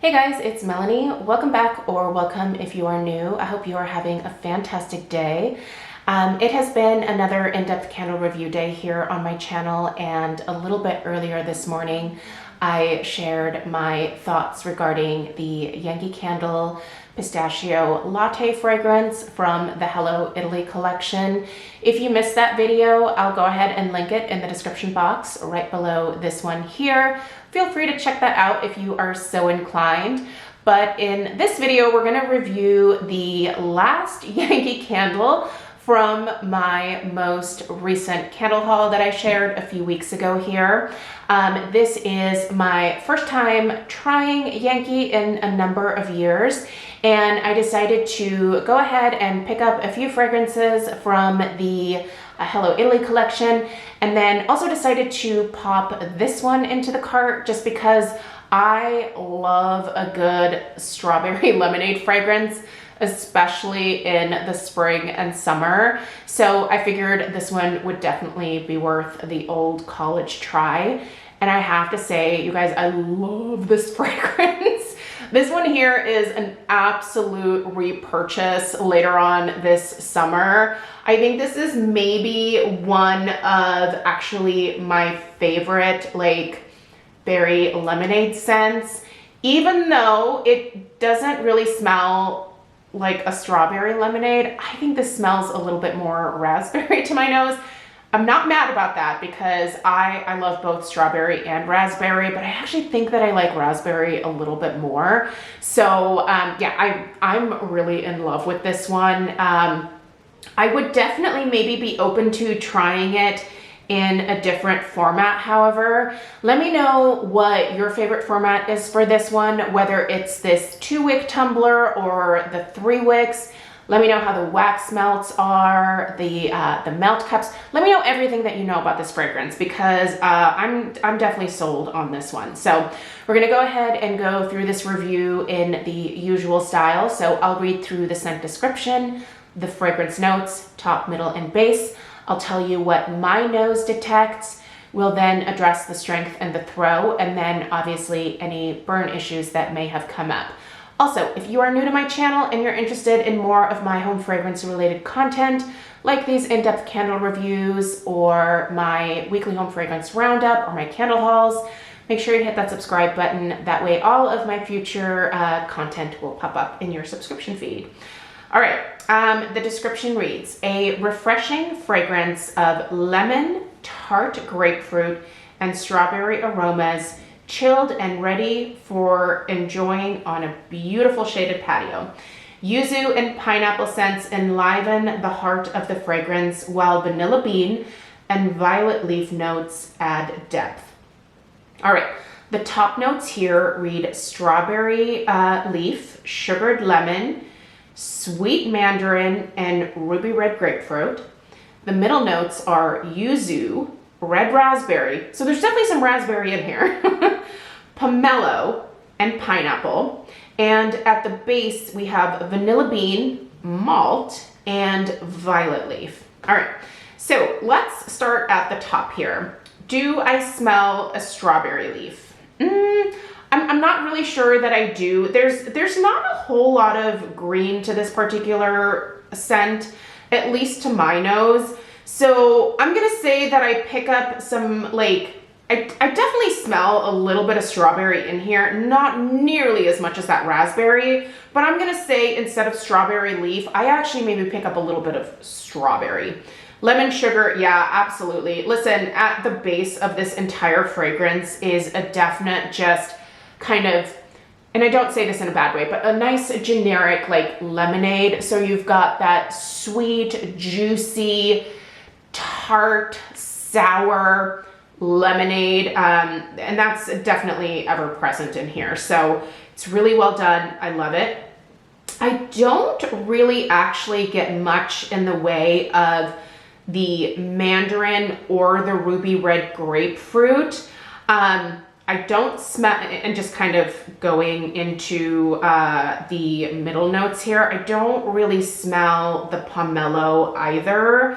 Hey guys, it's Melanie. Welcome back, or welcome if you are new. I hope you are having a fantastic day. It has been another in-depth candle review day here on my channel, and a little bit earlier this morning I shared my thoughts regarding the Yankee Candle Pistachio Latte fragrance from the Hello Italy collection. If you missed that video, I'll go ahead and link it in the description box right below this one here. Feel free to check that out if you are so inclined. But in this video, we're gonna review the last Yankee candle from my most recent candle haul that I shared a few weeks ago here. This is my first time trying Yankee in a number of years, and I decided to go ahead and pick up a few fragrances from the Hello Italy collection, and then also decided to pop this one into the cart just because I love a good strawberry lemonade fragrance, especially in the spring and summer. So I figured this one would definitely be worth the old college try. And I have to say, you guys, I love this fragrance. This one here is an absolute repurchase later on this summer. I think this is maybe one of actually my favorite like berry lemonade scents, even though it doesn't really smell like a strawberry lemonade. I think this smells a little bit more raspberry to my nose. I'm not mad about that because I love both strawberry and raspberry, but I actually think that I like raspberry a little bit more. So yeah, I'm really in love with this one. I would definitely maybe be open to trying it in a different format. However, let me know what your favorite format is for this one, whether it's this 2-wick tumbler or the 3 wicks. Let me know how the wax melts are, the melt cups. Let me know everything that you know about this fragrance because I'm definitely sold on this one. So we're gonna go ahead and go through this review in the usual style. So I'll read through the scent description, the fragrance notes, top, middle, and base. I'll tell you what my nose detects. We'll then address the strength and the throw, and then obviously any burn issues that may have come up. Also, if you are new to my channel and you're interested in more of my home fragrance related content, like these in-depth candle reviews or my weekly home fragrance roundup or my candle hauls, make sure you hit that subscribe button. That way all of my future content will pop up in your subscription feed. All right, the description reads, a refreshing fragrance of lemon, tart grapefruit, and strawberry aromas, chilled and ready for enjoying on a beautiful shaded patio. Yuzu and pineapple scents enliven the heart of the fragrance, while vanilla bean and violet leaf notes add depth. All right, the top notes here read strawberry leaf, sugared lemon, sweet mandarin, and ruby red grapefruit. The middle notes are yuzu, red raspberry, so there's definitely some raspberry in here, pomelo, and pineapple. And at the base, we have vanilla bean, malt, and violet leaf. All right, so let's start at the top here. Do I smell a strawberry leaf? I'm not really sure that I do. There's not a whole lot of green to this particular scent, at least to my nose. So I'm gonna say that I pick up some, like, I definitely smell a little bit of strawberry in here, not nearly as much as that raspberry, but I'm gonna say instead of strawberry leaf, I actually maybe pick up a little bit of strawberry. Lemon sugar, yeah, absolutely. Listen, at the base of this entire fragrance is a definite just kind of, and I don't say this in a bad way, but a nice generic like lemonade. So you've got that sweet, juicy, tart, sour lemonade, and that's definitely ever present in here. So it's really well done. I love it. I don't really actually get much in the way of the mandarin or the ruby red grapefruit. I don't smell, and just kind of going into the middle notes here, I don't really smell the pomelo either.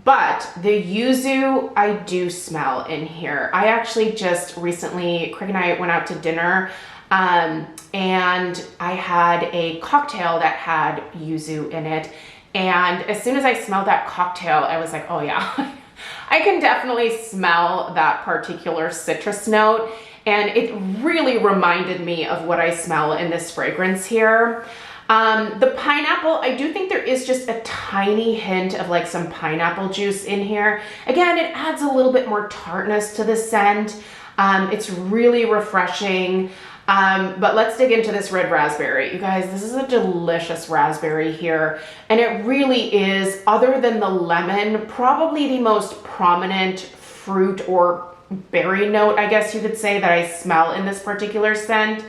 But the yuzu I do smell in here. I actually just recently, Craig and I went out to dinner, and I had a cocktail that had yuzu in it. And as soon as I smelled that cocktail, I was like, oh yeah, I can definitely smell that particular citrus note. And it really reminded me of what I smell in this fragrance here. The pineapple, I do think there is just a tiny hint of like some pineapple juice in here. Again, it adds a little bit more tartness to the scent. It's really refreshing. But let's dig into this red raspberry. You guys, this is a delicious raspberry here. And it really is, other than the lemon, probably the most prominent fruit or berry note, I guess you could say, that I smell in this particular scent.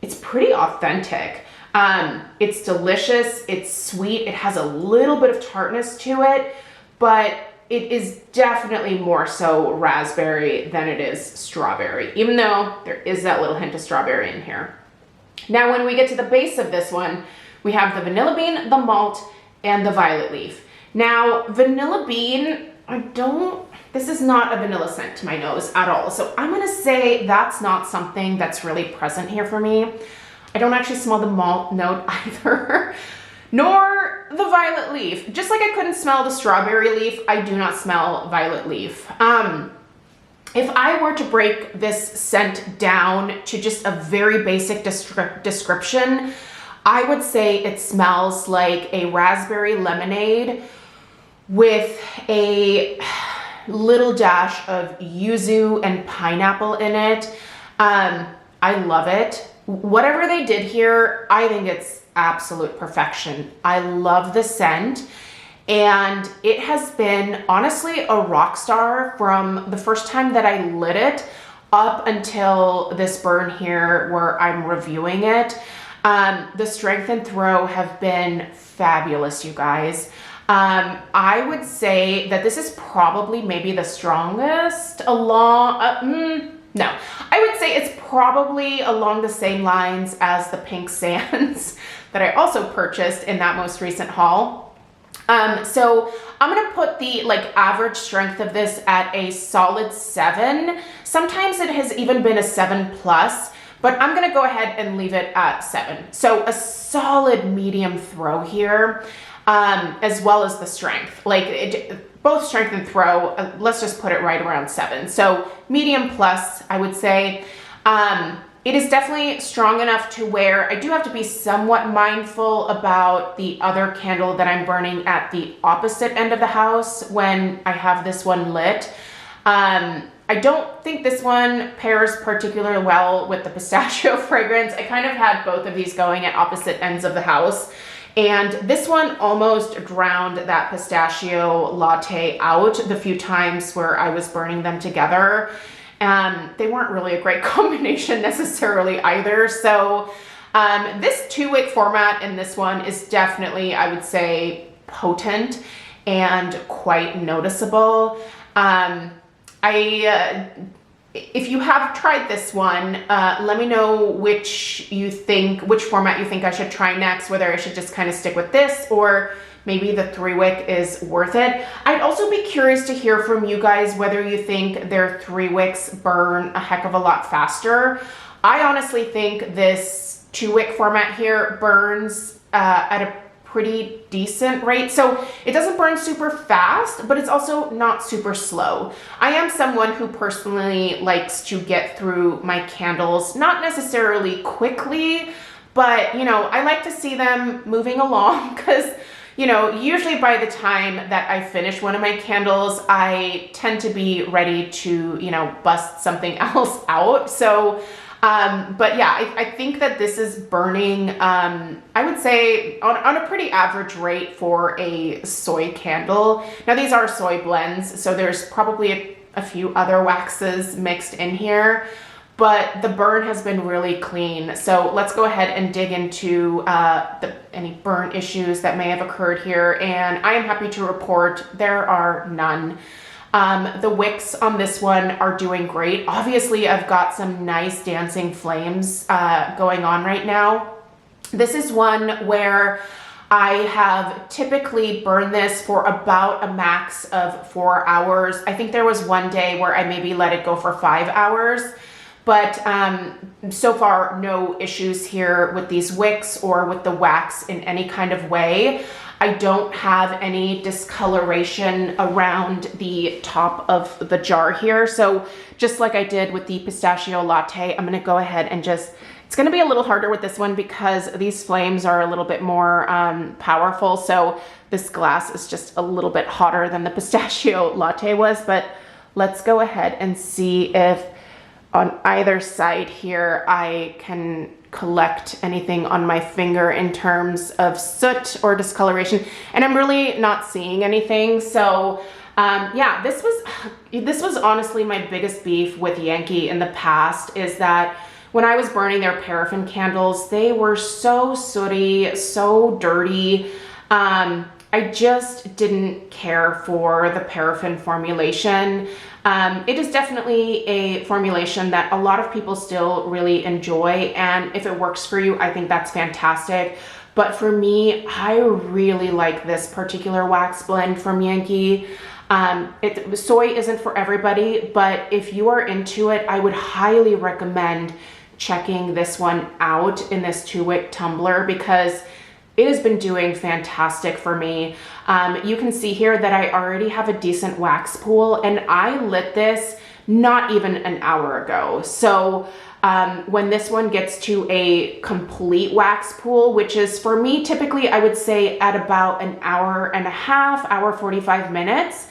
It's pretty authentic. It's delicious, it's sweet, it has a little bit of tartness to it, but it is definitely more so raspberry than it is strawberry, even though there is that little hint of strawberry in here. Now, when we get to the base of this one, we have the vanilla bean, the malt, and the violet leaf. Now, vanilla bean, this is not a vanilla scent to my nose at all. So I'm gonna say that's not something that's really present here for me. I don't actually smell the malt note either, nor the violet leaf. Just like I couldn't smell the strawberry leaf, I do not smell violet leaf. If I were to break this scent down to just a very basic description, I would say it smells like a raspberry lemonade with a little dash of yuzu and pineapple in it. I love it. Whatever they did here, I think it's absolute perfection. I love the scent, and it has been honestly a rock star from the first time that I lit it up until this burn here where I'm reviewing it. The strength and throw have been fabulous, you guys. I would say that this is probably maybe the strongest along, no, I would say it's probably along the same lines as the Pink Sands that I also purchased in that most recent haul. So I'm gonna put the average strength of this at a solid 7. Sometimes it has even been a 7+, but I'm gonna go ahead and leave it at 7. So a solid medium throw here. As well as the strength, both strength and throw, let's just put it right around 7. So medium plus, I would say. It is definitely strong enough to where I do have to be somewhat mindful about the other candle that I'm burning at the opposite end of the house when I have this one lit. I don't think this one pairs particularly well with the pistachio fragrance. I kind of had both of these going at opposite ends of the house. And this one almost drowned that pistachio latte out the few times where I was burning them together. They weren't really a great combination necessarily either. So this 2-wick format in this one is definitely, I would say, potent and quite noticeable. If you have tried this one, let me know which format you think I should try next, whether I should just kind of stick with this or maybe the 3-wick is worth it. I'd also be curious to hear from you guys whether you think their 3-wicks burn a heck of a lot faster. I honestly think this 2-wick format here burns at a pretty decent rate. So it doesn't burn super fast, but it's also not super slow. I am someone who personally likes to get through my candles, not necessarily quickly, but I like to see them moving along because usually by the time that I finish one of my candles, I tend to be ready to, bust something else out. So but yeah, I think that this is burning, I would say on a pretty average rate for a soy candle. Now these are soy blends, so there's probably a few other waxes mixed in here, but the burn has been really clean. So let's go ahead and dig into any burn issues that may have occurred here. And I am happy to report there are none. The wicks on this one are doing great. Obviously, I've got some nice dancing flames going on right now. This is one where I have typically burned this for about a max of 4 hours. I think there was one day where I maybe let it go for 5 hours, but so far no issues here with these wicks or with the wax in any kind of way. I don't have any discoloration around the top of the jar here. So just like I did with the pistachio latte, I'm gonna go ahead and just, it's gonna be a little harder with this one because these flames are a little bit more powerful. So this glass is just a little bit hotter than the pistachio latte was, but let's go ahead and see if on either side here I can collect anything on my finger in terms of soot or discoloration, and I'm really not seeing anything. So yeah, this was honestly my biggest beef with Yankee in the past, is that when I was burning their paraffin candles, they were so sooty, so dirty. I just didn't care for the paraffin formulation. It is definitely a formulation that a lot of people still really enjoy, and if it works for you, I think that's fantastic. But for me, I really like this particular wax blend from Yankee. Soy isn't for everybody, but if you are into it, I would highly recommend checking this one out in this 2-wick tumbler, because it has been doing fantastic for me. You can see here that I already have a decent wax pool, and I lit this not even an hour ago. So when this one gets to a complete wax pool, which is for me typically, I would say at about an hour and a half, hour 45 minutes,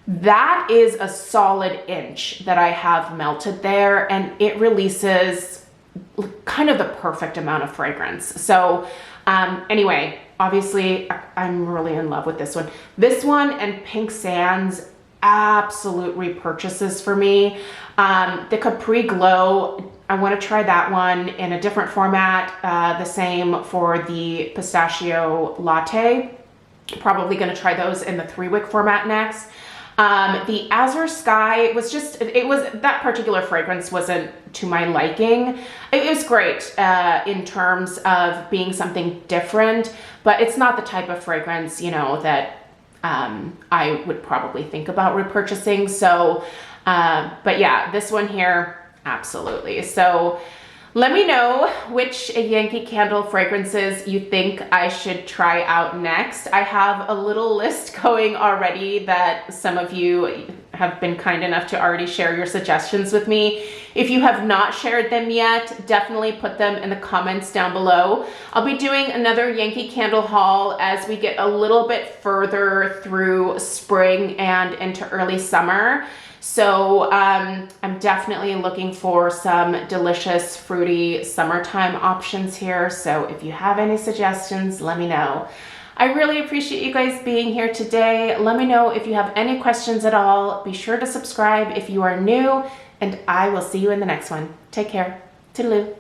that is a solid inch that I have melted there, and it releases kind of the perfect amount of fragrance. So anyway, obviously I'm really in love with this one. This one and Pink Sands, absolute repurchases for me. The Capri Glow, I want to try that one in a different format. The same for the pistachio latte. Probably going to try those in the 3-wick format next. The Azure Sky was just, that particular fragrance wasn't to my liking. It was great in terms of being something different, but it's not the type of fragrance, you know, that I would probably think about repurchasing. So, but yeah, this one here, absolutely. So let me know which Yankee Candle fragrances you think I should try out next. I have a little list going already that some of you have been kind enough to already share your suggestions with me. If you have not shared them yet, definitely put them in the comments down below. I'll be doing another Yankee Candle haul as we get a little bit further through spring and into early summer. So I'm definitely looking for some delicious, fruity summertime options here. So if you have any suggestions, let me know. I really appreciate you guys being here today. Let me know if you have any questions at all. Be sure to subscribe if you are new, and I will see you in the next one. Take care. Toodaloo.